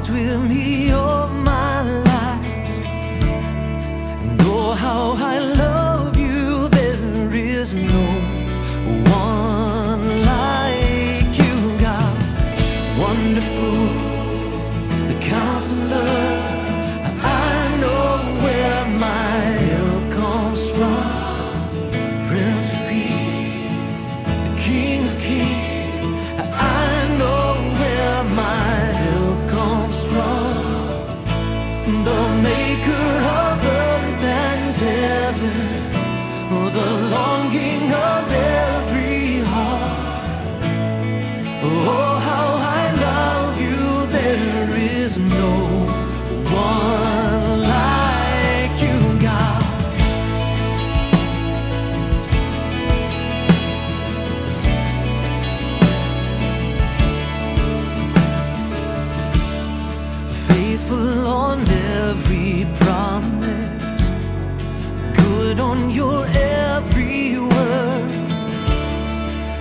walked with me all my life, and oh, how I love you. There is no one like you, God. Wonderful, the Counselor. I know where my help comes from. Prince of Peace, the King of Kings. I know where my help comes from. The Maker of earth and heaven, oh, the longing of every heart. Oh, how I love you. There is no one like you, God. Faithful on every promise, good on your every word.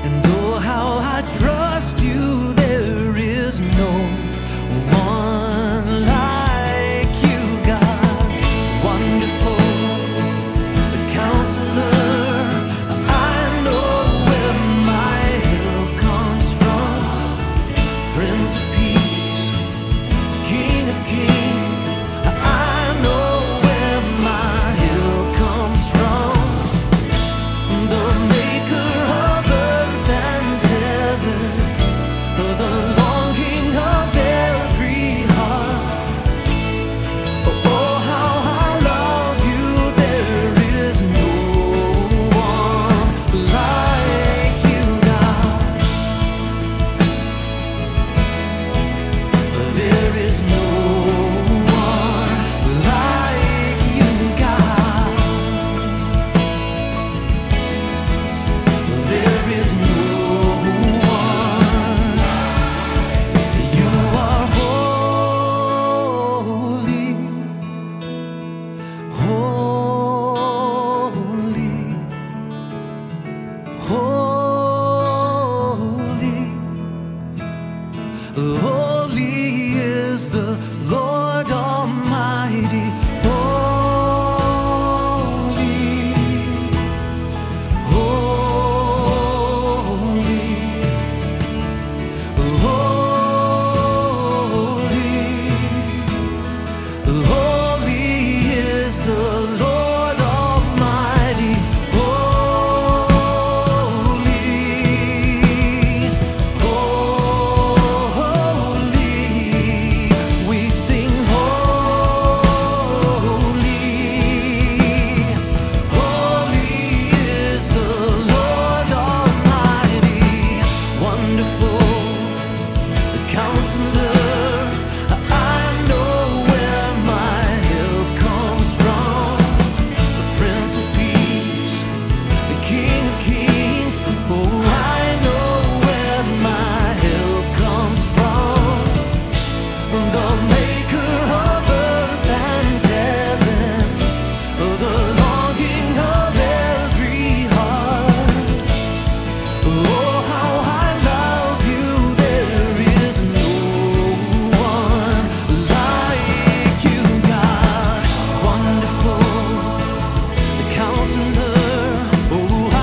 And oh, how I trust you. There is no one like you, God. Wonderful, the Counselor. I know where my help comes from. Prince of Peace, King of Kings. I know where my help comes from. The Maker of earth and heaven, the longing of every heart. Oh, how I love you. There is no one like you, God. There is no one like you, God. There is no one. You are holy, holy, holy. Holy is the Lord Almighty. Holy, holy, holy. Holy is the Lord Almighty. Holy, holy. We sing holy. Holy is the Lord Almighty. Wonderful, the Counselor. I know where my help comes from. The Prince of Peace, the King of Kings. Oh, I know where my help comes from. The Maker of earth and heaven, the longing of every heart. Oh, how I love you. There is no one like you, God. Wonderful, the Counselor. Oh, I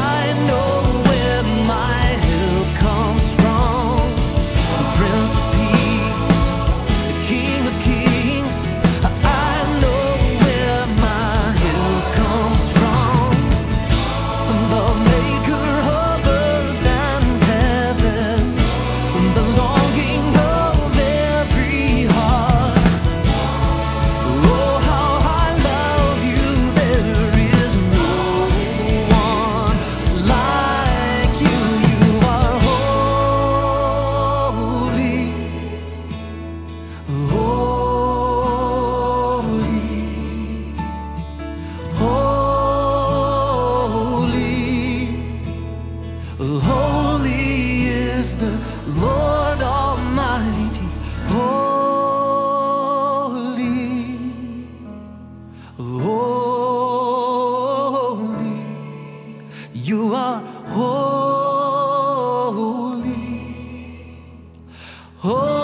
know where my help comes from. The Prince of Peace, the King of Kings. I know where my help comes from. The Maker of earth and heaven, the longing of every heart. Oh, how I love you. There is no one like you. You are holy, holy, holy. Holy is the Lord Almighty. Holy, holy. You are holy, holy.